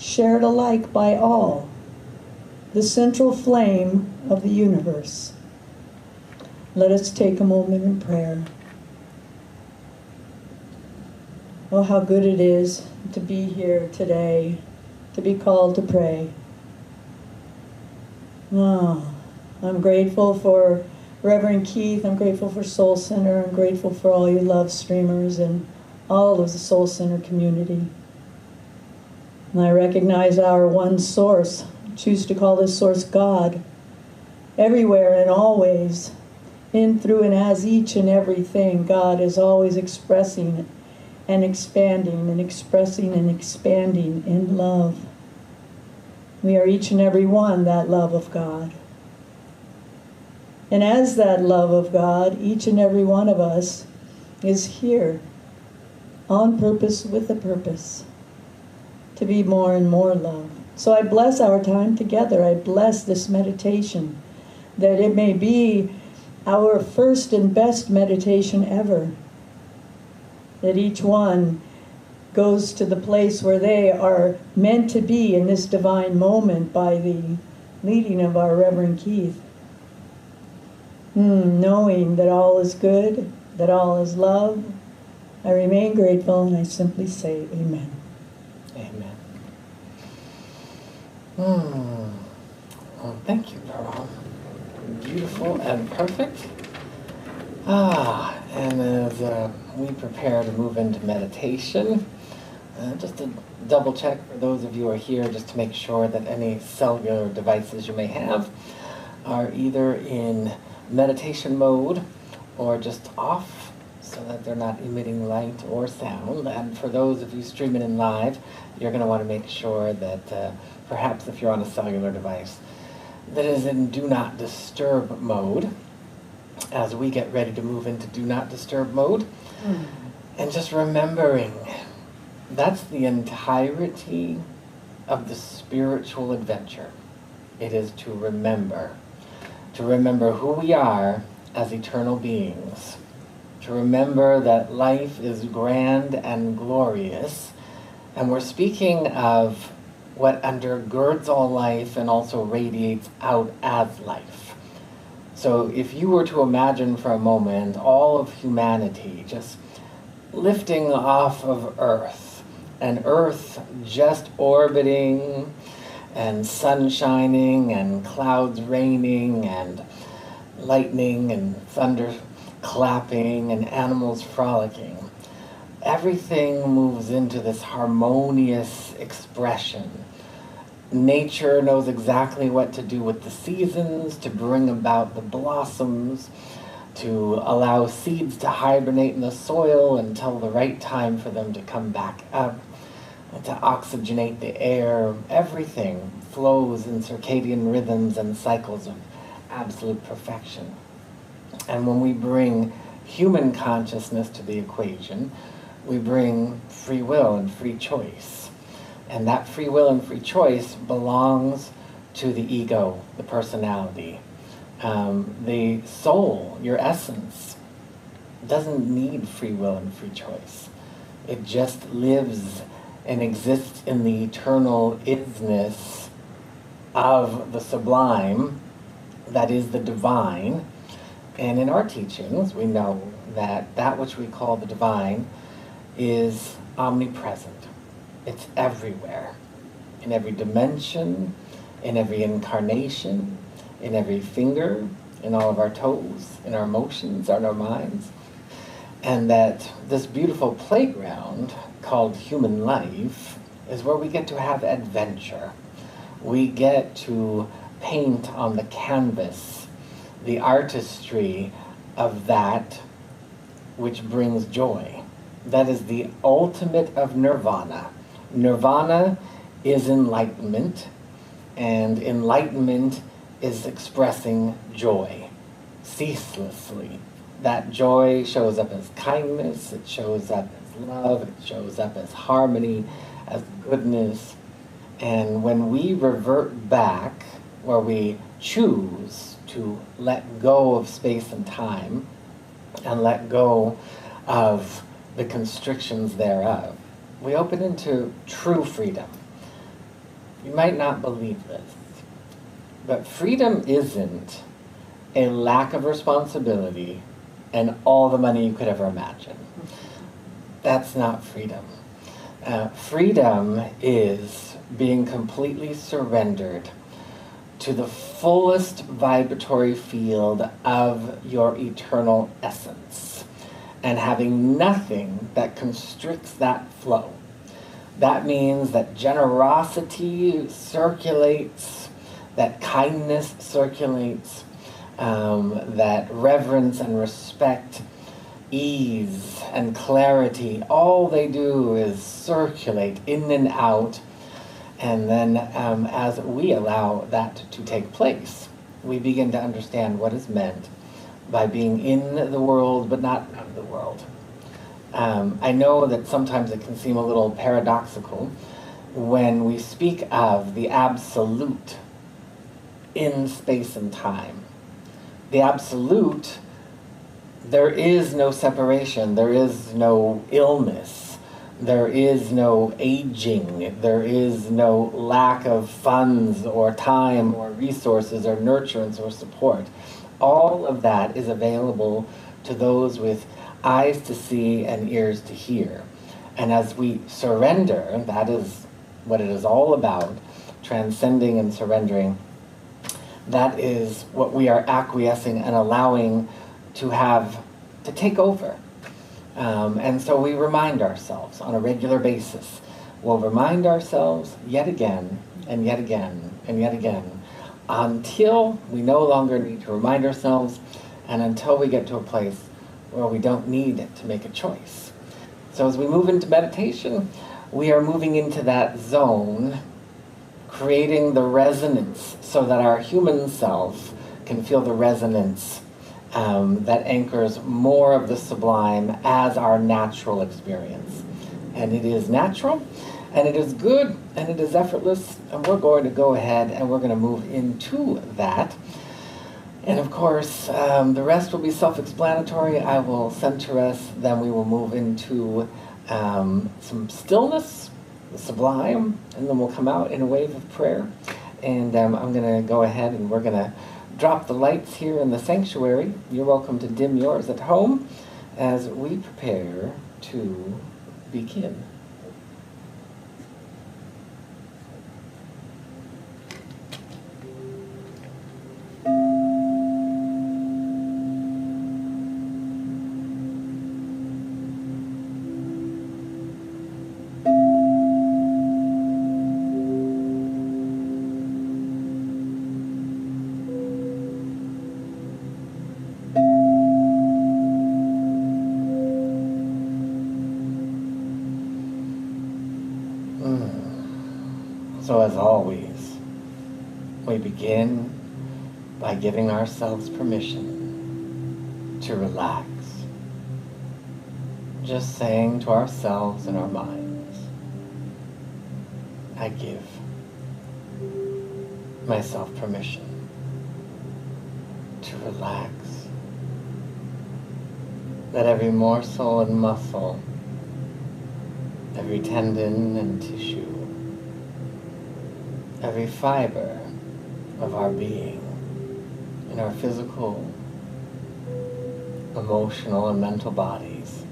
shared alike by all, the central flame of the universe. Let us take a moment in prayer. Oh, how good it is to be here today, to be called to pray. Oh, I'm grateful for Reverend Keith. I'm grateful for Soul Center. I'm grateful for all you love streamers and all of the Soul Center community. And I recognize our one source. I choose to call this source God. Everywhere and always, in, through, and as each and everything, God is always expressing and expanding and expressing and expanding in love. We are each and every one that love of God. And as that love of God, each and every one of us is here on purpose with a purpose to be more and more love. So I bless our time together. I bless this meditation, that it may be our first and best meditation ever. That each one goes to the place where they are meant to be in this divine moment by the leading of our Reverend Keith. Knowing that all is good, that all is love, I remain grateful and I simply say amen. Amen. Well, thank you, Pearl. Beautiful and perfect. And as we prepare to move into meditation, just to double check for those of you who are here, just to make sure that any cellular devices you may have are either in meditation mode or just off, so that they're not emitting light or sound. And for those of you streaming in live, you're going to want to make sure that perhaps if you're on a cellular device, that is in do not disturb mode, as we get ready to move into do not disturb mode. And just remembering, that's the entirety of the spiritual adventure. It is to remember who we are as eternal beings, to remember that life is grand and glorious, and we're speaking of what undergirds all life and also radiates out as life. So if you were to imagine for a moment all of humanity just lifting off of Earth, and Earth just orbiting, and sun shining, and clouds raining, and lightning and thunder clapping, and animals frolicking. Everything moves into this harmonious expression. Nature knows exactly what to do with the seasons, to bring about the blossoms, to allow seeds to hibernate in the soil until the right time for them to come back up, and to oxygenate the air. Everything flows in circadian rhythms and cycles of absolute perfection. And when we bring human consciousness to the equation, we bring free will and free choice. And that free will and free choice belongs to the ego, the personality. The soul, your essence, doesn't need free will and free choice. It just lives and exists in the eternal isness of the sublime, that is the divine. And in our teachings, we know that that which we call the divine is omnipresent. It's everywhere, in every dimension, in every incarnation, in every finger, in all of our toes, in our emotions, in our minds. And that this beautiful playground called human life is where we get to have adventure. We get to paint on the canvas the artistry of that which brings joy. That is the ultimate of nirvana. Nirvana is enlightenment, and enlightenment is expressing joy ceaselessly. That joy shows up as kindness, it shows up as love, it shows up as harmony, as goodness. And when we revert back, where we choose to let go of space and time and let go of the constrictions thereof, we open into true freedom. You might not believe this, but freedom isn't a lack of responsibility and all the money you could ever imagine. That's not freedom. Freedom is being completely surrendered to the fullest vibratory field of your eternal essence and having nothing that constricts that flow. That means that generosity circulates, that kindness circulates, that reverence and respect, ease and clarity, all they do is circulate in and out. And then as we allow that to take place, we begin to understand what is meant by being in the world but not of the world. I know that sometimes it can seem a little paradoxical when we speak of the absolute in space and time. The absolute, there is no separation, there is no illness, there is no aging, there is no lack of funds or time or resources or nurturance or support. All of that is available to those with eyes to see and ears to hear. And as we surrender, that is what it is all about, transcending and surrendering. That is what we are acquiescing and allowing to take over. And so we remind ourselves on a regular basis. We'll remind ourselves yet again and yet again and yet again until we no longer need to remind ourselves and until we get to a place where we don't need to make a choice. So as we move into meditation, we are moving into that zone, creating the resonance so that our human self can feel the resonance that anchors more of the sublime as our natural experience. And it is natural, and it is good, and it is effortless, and we're going to go ahead and we're going to move into that. And of course, the rest will be self-explanatory. I will center us, then we will move into some stillness, the sublime, and then we'll come out in a wave of prayer. And I'm going to go ahead and we're going to drop the lights here in the sanctuary. You're welcome to dim yours at home as we prepare to begin. So as always, we begin by giving ourselves permission to relax. Just saying to ourselves and our minds, I give myself permission to relax. Let every morsel and muscle, every tendon and tissue, every fiber of our being, in our physical, emotional, and mental bodies,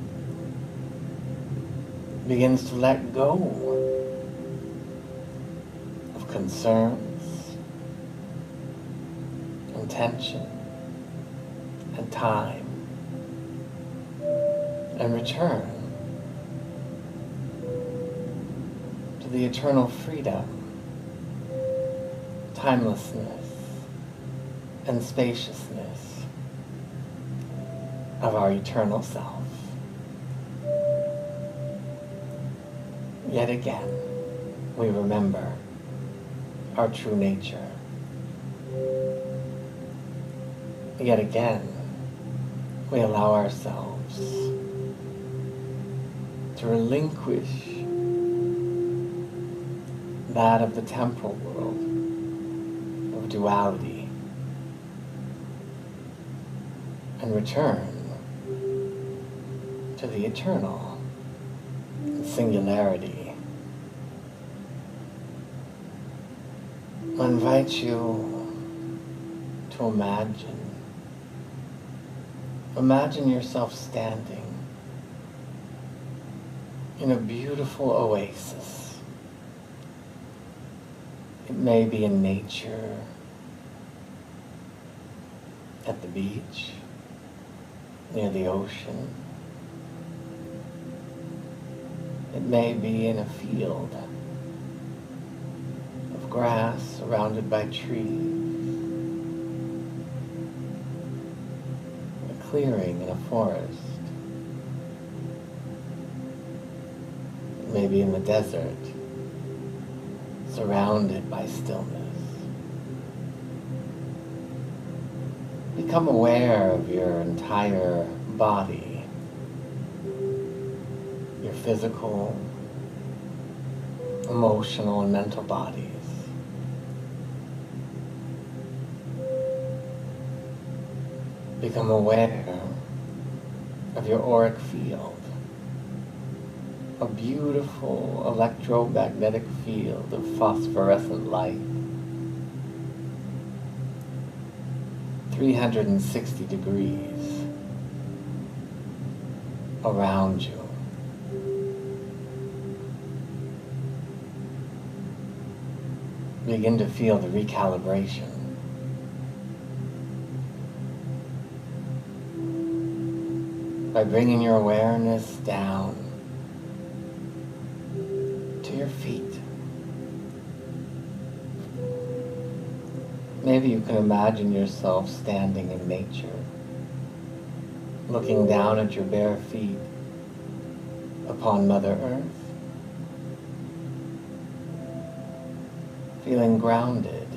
begins to let go of concerns, and tension, and time, and return to the eternal freedom, timelessness, and spaciousness of our eternal self. Yet again, we remember our true nature. Yet again, we allow ourselves to relinquish that of the temporal world, of duality, and return to the eternal, singularity, I invite you to imagine yourself standing in a beautiful oasis. It may be in nature, at the beach, near the ocean. It may be in a field of grass surrounded by trees, a clearing in a forest. It may be in the desert, surrounded by stillness. Become aware of your entire body, your physical, emotional, and mental bodies. Become aware of your auric field, a beautiful electromagnetic field of phosphorescent light, 360 degrees around you. Begin to feel the recalibration. By bringing your awareness down to your feet. Maybe you can imagine yourself standing in nature, looking down at your bare feet upon Mother Earth, feeling grounded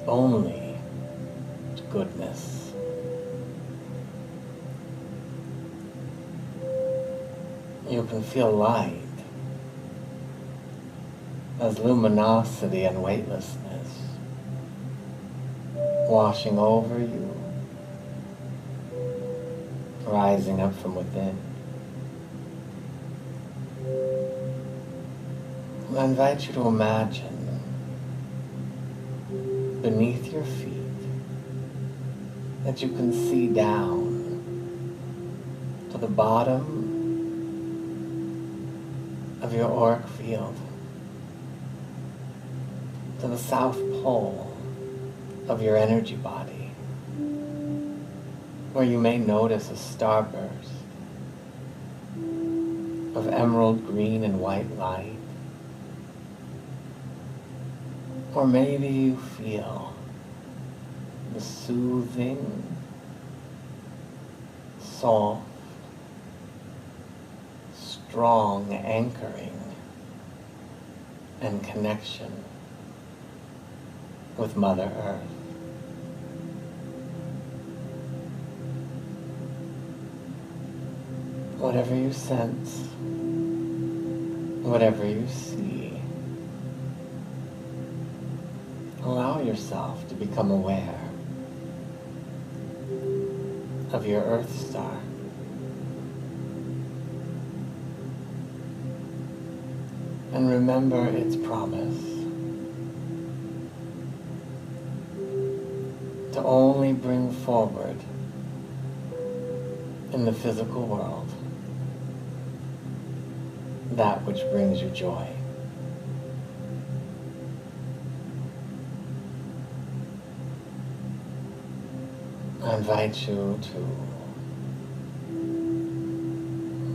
only to goodness. You can feel light as luminosity and weightlessness washing over you, rising up from within. I invite you to imagine beneath your feet that you can see down to the bottom of your auric field, to the south pole of your energy body, where you may notice a starburst of emerald green and white light. Or maybe you feel the soothing, soft, strong anchoring and connection with Mother Earth. Whatever you sense, whatever you see, allow yourself to become aware of your Earth Star. And remember its promise to only bring forward in the physical world that which brings you joy. I invite you to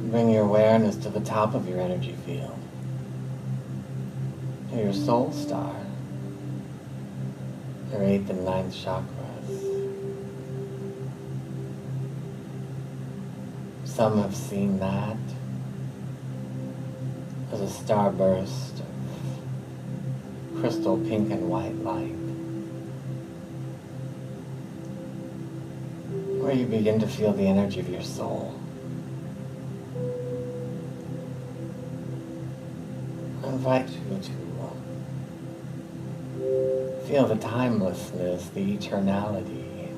bring your awareness to the top of your energy field, to your soul star, your 8th and 9th chakras. Some have seen that as a starburst of crystal pink and white light, where you begin to feel the energy of your soul. I invite you to feel the timelessness, the eternality,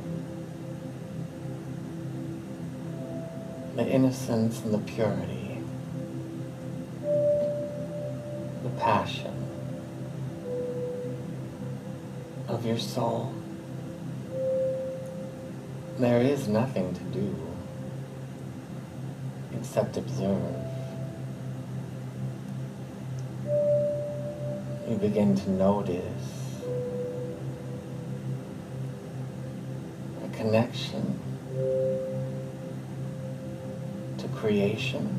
the innocence and the purity, the passion, of your soul. There is nothing to do except observe. You begin to notice a connection to creation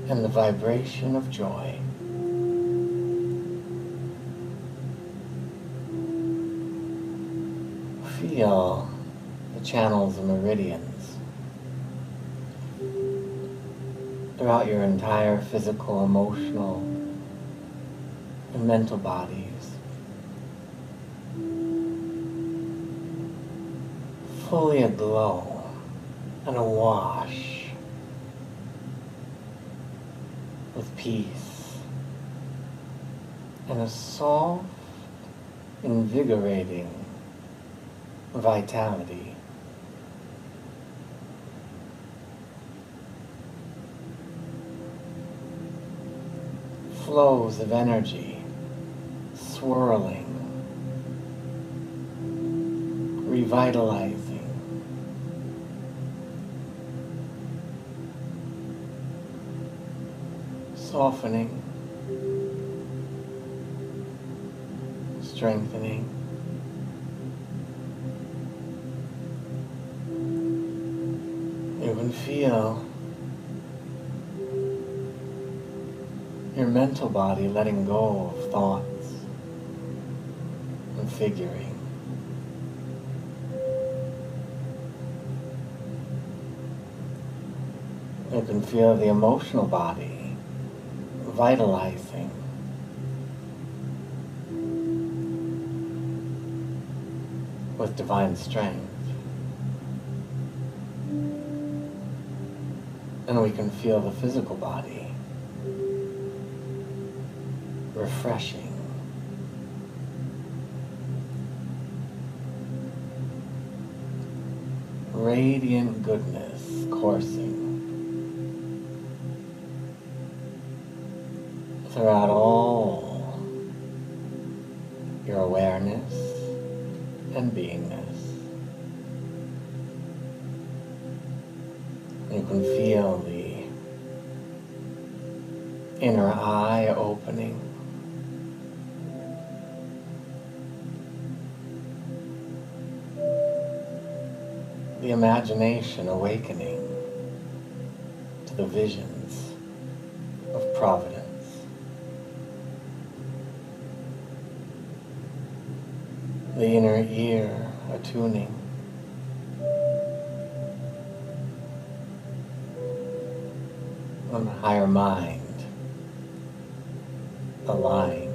and the vibration of joy. Feel the channels and meridians throughout your entire physical, emotional, and mental bodies. Fully aglow and awash with peace and a soft, invigorating vitality. Flows of energy swirling, revitalizing, softening, strengthening. You can feel your mental body letting go of thoughts and figuring. You can feel the emotional body vitalizing. With divine strength. And we can feel the physical body refreshing. Radiant goodness coursing throughout all your awareness and beingness. You can feel the inner eye opening. The imagination awakening to the visions of providence. The inner ear attuning. And the higher mind aligned.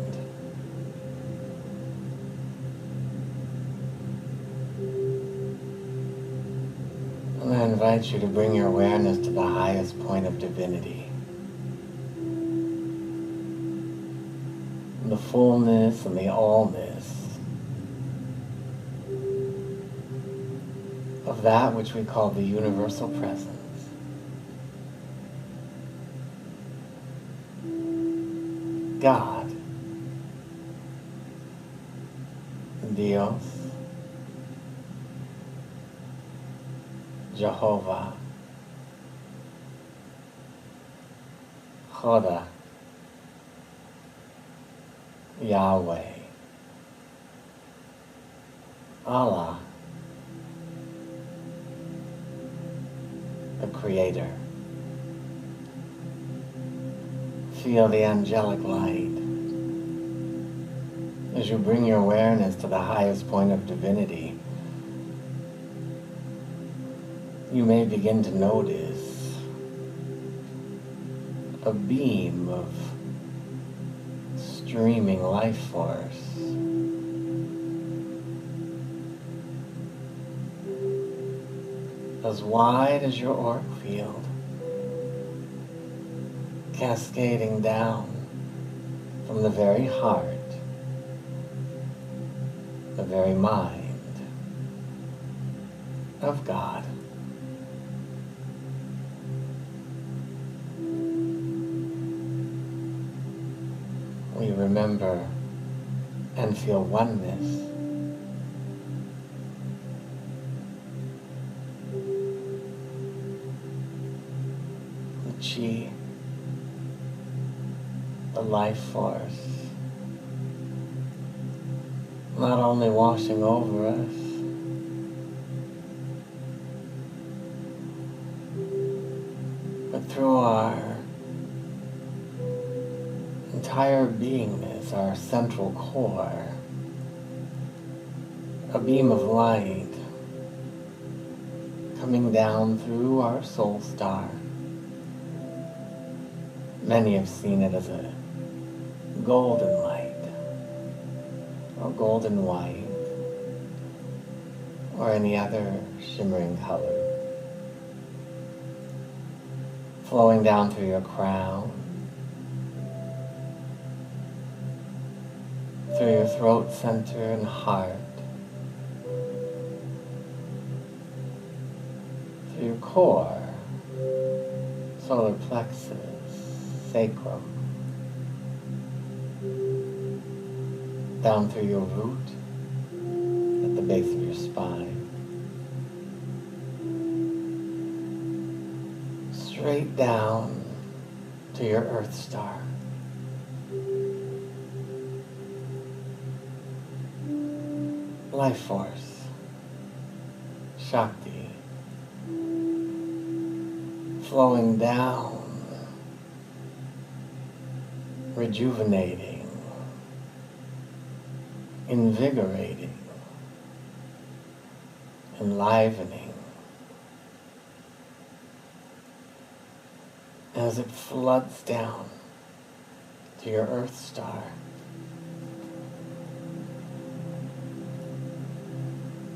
And I invite you to bring your awareness to the highest point of divinity. The fullness and the allness of that which we call the universal presence. God, Dios, Jehovah, Choda, Yahweh, Allah, the Creator. Feel the angelic light as you bring your awareness to the highest point of divinity. You may begin to notice a beam of streaming life force. As wide as your auric field, cascading down from the very heart, the very mind of God. We remember and feel oneness. The chi, the life force, not only washing over us, but through our entire beingness, our central core, a beam of light coming down through our soul star. Many have seen it as a golden light, or golden white, or any other shimmering color, flowing down through your crown, through your throat center and heart, through your core, solar plexus, sacrum, down through your root at the base of your spine, straight down to your earth star. Life force, Shakti, flowing down, rejuvenating, invigorating, enlivening, as it floods down to your earth star.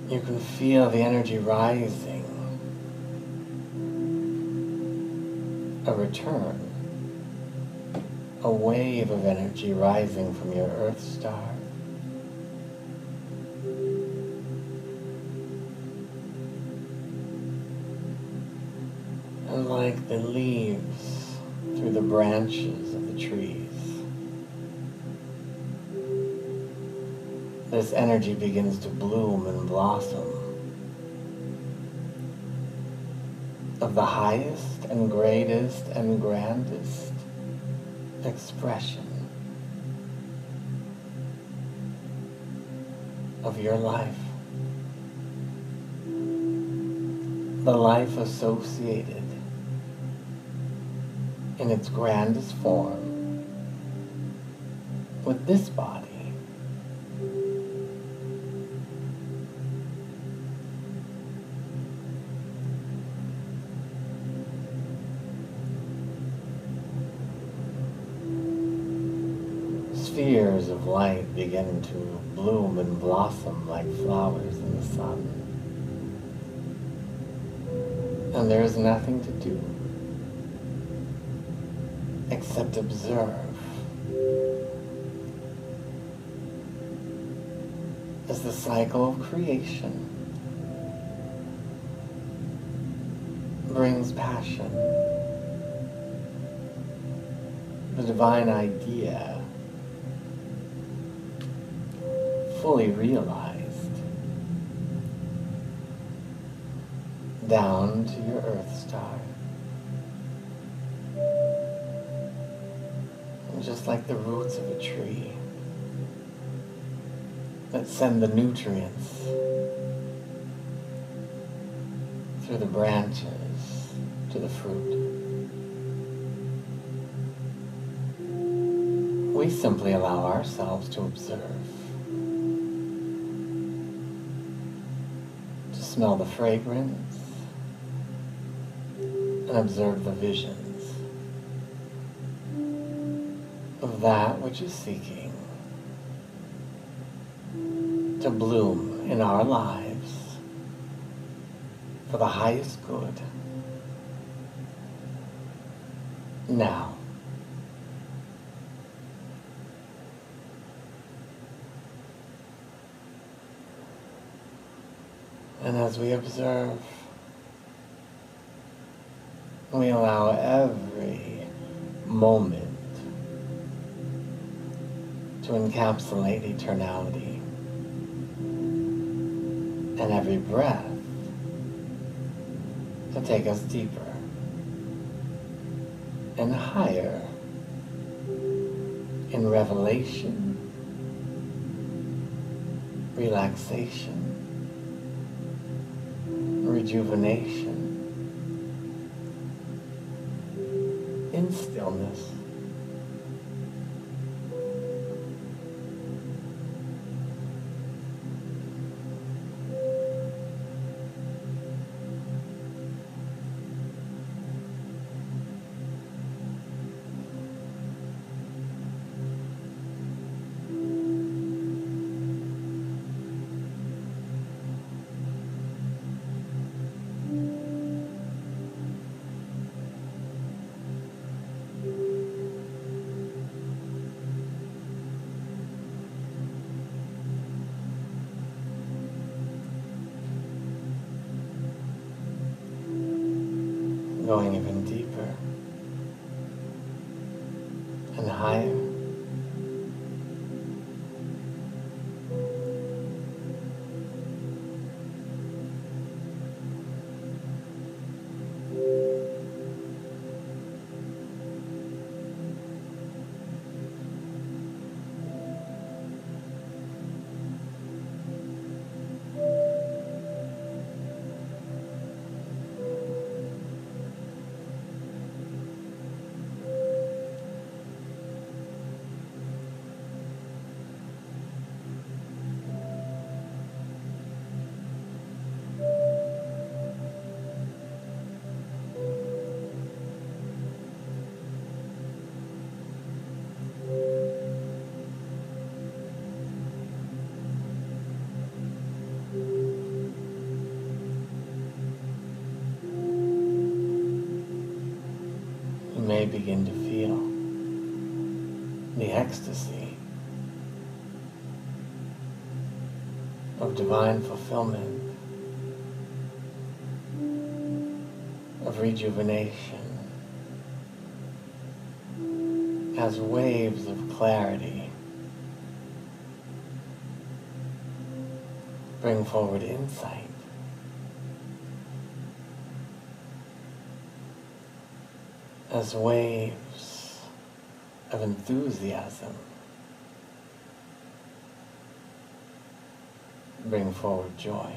You can feel the energy rising, a return, a wave of energy rising from your earth star. And like the leaves through the branches of the trees, this energy begins to bloom and blossom of the highest and greatest and grandest expression of your life. The life associated in its grandest form with this body. Spheres of light begin to bloom and blossom like flowers in the sun. And there is nothing to do except observe as the cycle of creation brings passion, the divine idea fully realized, down to your earth star. And just like the roots of a tree that send the nutrients through the branches to the fruit, we simply allow ourselves to observe, to smell the fragrance and observe the visions of that which is seeking to bloom in our lives for the highest good now. And as we observe, we allow every moment to encapsulate eternality. And every breath to take us deeper and higher in revelation, relaxation, rejuvenation, in stillness. Going even deeper and higher. You may begin to feel the ecstasy of divine fulfillment, of rejuvenation, as waves of clarity bring forward insight. As waves of enthusiasm bring forward joy.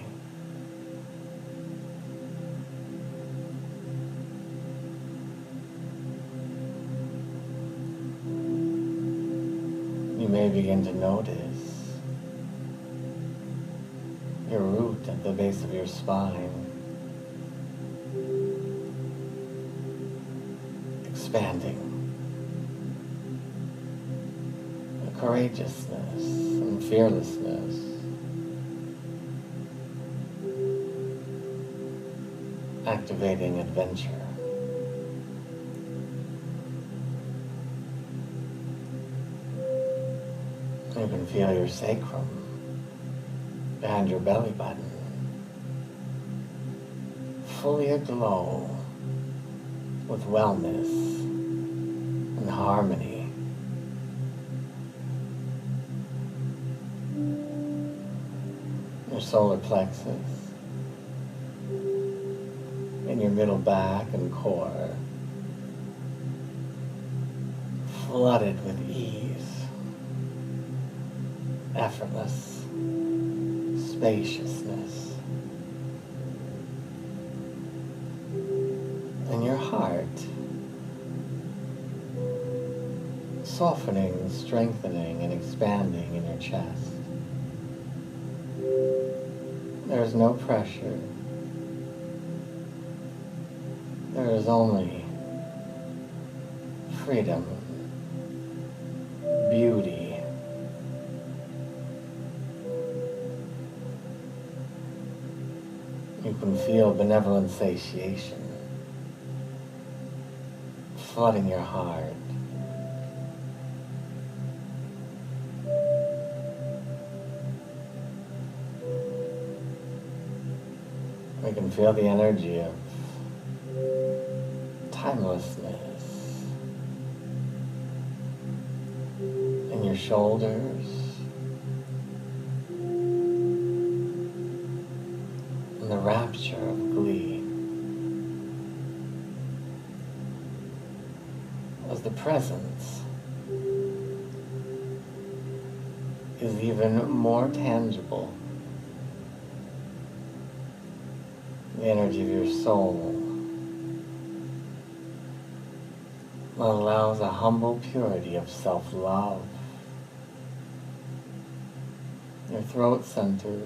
You may begin to notice your root at the base of your spine expanding. A courageousness and fearlessness. Activating adventure. You can feel your sacrum behind your belly button fully aglow with wellness and harmony. Your solar plexus in your middle back and core flooded with ease, effortless spaciousness. And your heart softening, strengthening, and expanding in your chest. There is no pressure. There is only freedom, beauty, you can feel benevolent satiation flooding your heart. We can feel the energy of timelessness in in your shoulders, and the rapture of glee as the presence is even more tangible. The energy of your soul that allows a humble purity of self-love. Your throat center,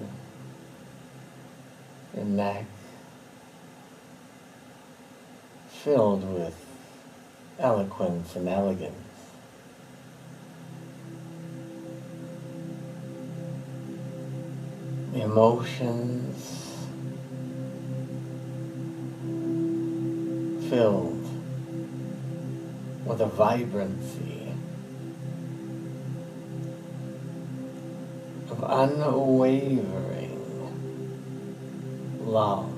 your neck, filled with eloquence and elegance. The emotions filled with a vibrancy of unwavering love,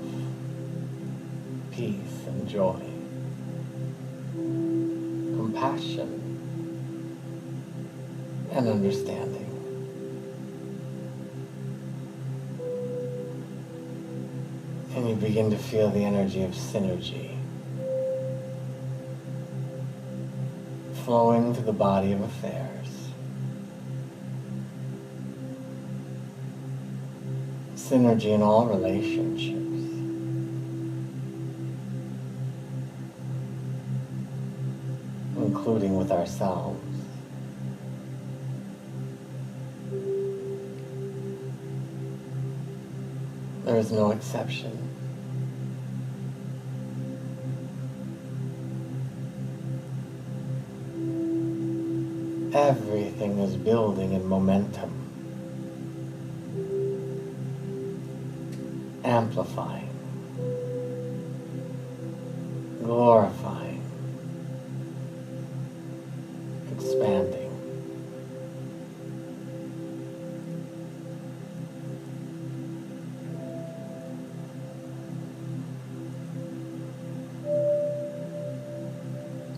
peace, and joy, compassion, and understanding. And you begin to feel the energy of synergy flowing through the body of affairs. Synergy in all relationships. Including with ourselves. There is no exception. Everything is building in momentum, amplifying, glorifying, expanding.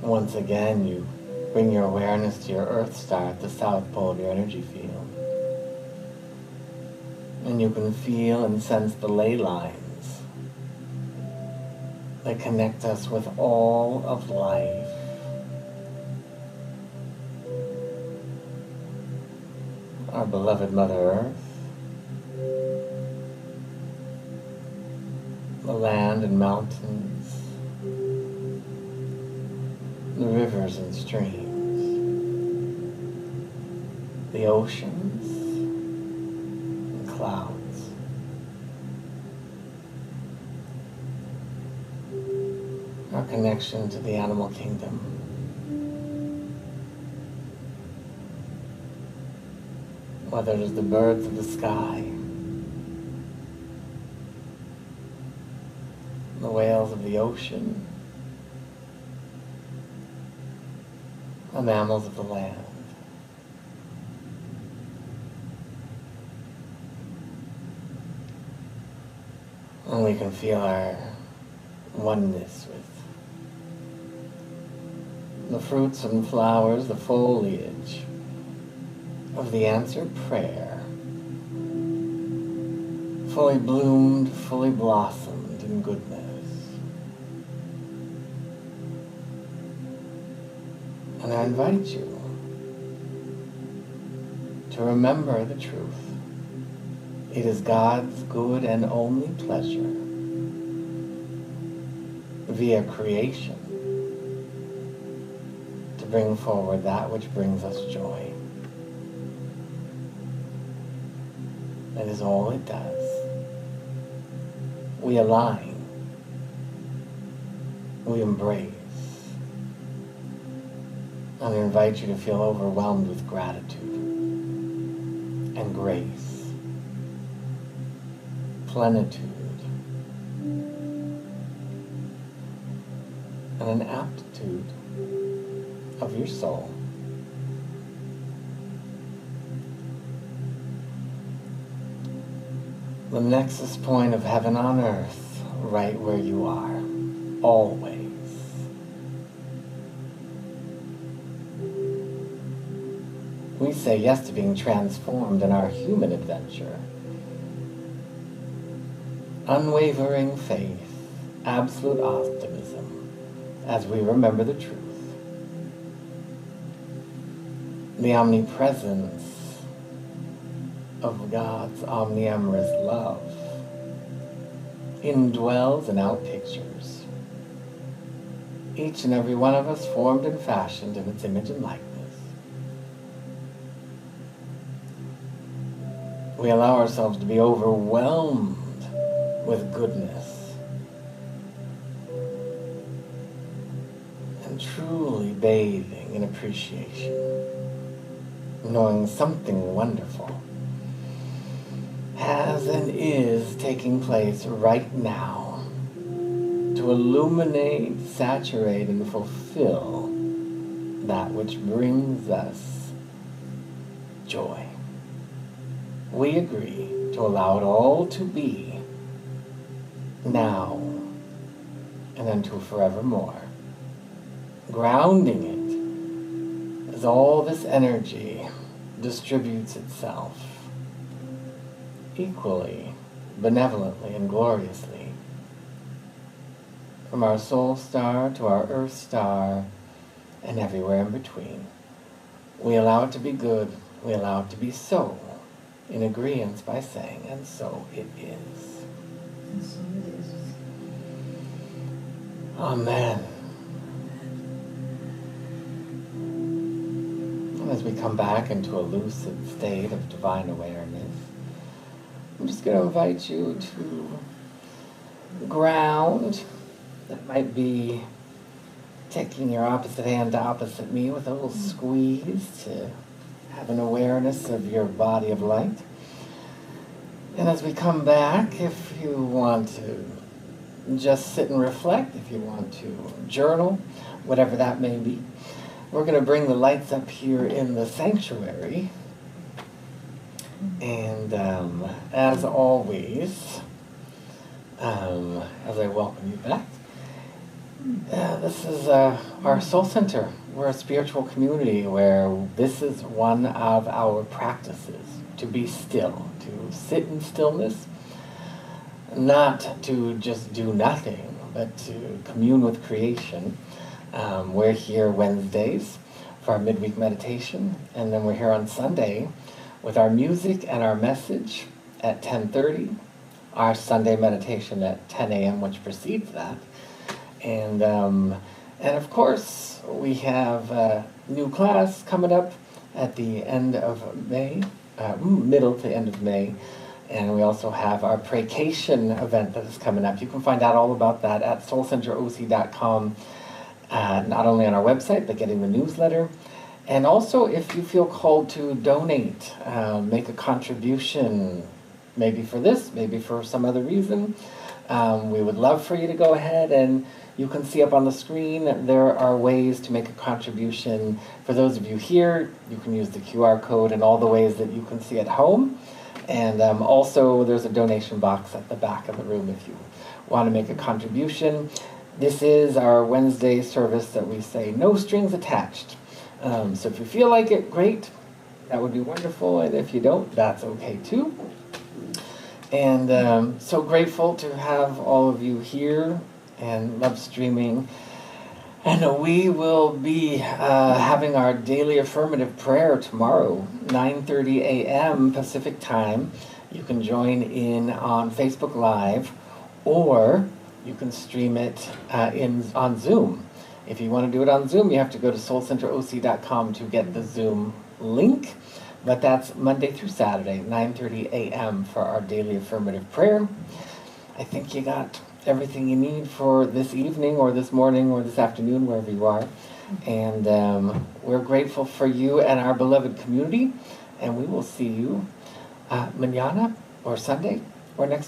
Once again, you bring your awareness to your Earth star at the south pole of your energy field. And you can feel and sense the ley lines that connect us with all of life. Our beloved Mother Earth, the land and mountains, the rivers and streams, the oceans and clouds, our connection to the animal kingdom, whether it is the birds of the sky, the whales of the ocean, the mammals of the land. And we can feel our oneness with the fruits and flowers, the foliage of the answered prayer, fully bloomed, fully blossomed in goodness. And I invite you to remember the truth. It is God's good and only pleasure, via creation, to bring forward that which brings us joy. That is all it does. We align. We embrace. And I invite you to feel overwhelmed with gratitude and grace, plenitude, and an aptitude of your soul the nexus point of heaven on earth, right where you are, always. We say yes to being transformed in our human adventure. Unwavering faith, absolute optimism, as we remember the truth. The omnipresence of God's omniamorous love indwells and outpictures each and every one of us, formed and fashioned in its image and likeness. We allow ourselves to be overwhelmed with goodness and truly bathing in appreciation, knowing something wonderful has and is taking place right now to illuminate, saturate, and fulfill that which brings us joy. We agree to allow it all to be now and until forevermore, grounding it as all this energy distributes itself equally, benevolently, and gloriously from our soul star to our earth star and everywhere in between. We allow it to be good. We allow it to be so, in agreeance by saying, and so it is. And so it is. Amen. And as we come back into a lucid state of divine awareness, I'm just going to invite you to ground. That might be taking your opposite hand to opposite me with a little squeeze to have an awareness of your body of light. And as we come back, if you want to just sit and reflect, if you want to journal, whatever that may be, we're going to bring the lights up here in the sanctuary. And as always, as I welcome you back, this is our soul center. We're a spiritual community where this is one of our practices, to be still, to sit in stillness, not to just do nothing, but to commune with creation. We're here Wednesdays for our midweek meditation, and then we're here on Sunday with our music and our message at 10:30, our Sunday meditation at 10 a.m., which precedes that. And of course, we have a new class coming up at the end of May, middle to end of May. And we also have our Praycation event that is coming up. You can find out all about that at soulcenteroc.com, not only on our website, but getting the newsletter. And also, if you feel called to donate, make a contribution, maybe for this, maybe for some other reason, we would love for you to go ahead, and you can see up on the screen, there are ways to make a contribution. For those of you here, you can use the QR code in all the ways that you can see at home. And also, there's a donation box at the back of the room if you want to make a contribution. This is our Wednesday service that we say, no strings attached. So if you feel like it, great. That would be wonderful. And if you don't, that's okay too. And so grateful to have all of you here and love streaming. And we will be having our daily affirmative prayer tomorrow, 9:30 a.m. Pacific time. You can join in on Facebook Live, or you can stream it on Zoom. If you want to do it on Zoom, you have to go to soulcenteroc.com to get the Zoom link. But that's Monday through Saturday, 9:30 a.m. for our daily affirmative prayer. I think you got everything you need for this evening or this morning or this afternoon, wherever you are. And we're grateful for you and our beloved community. And we will see you mañana or Sunday or next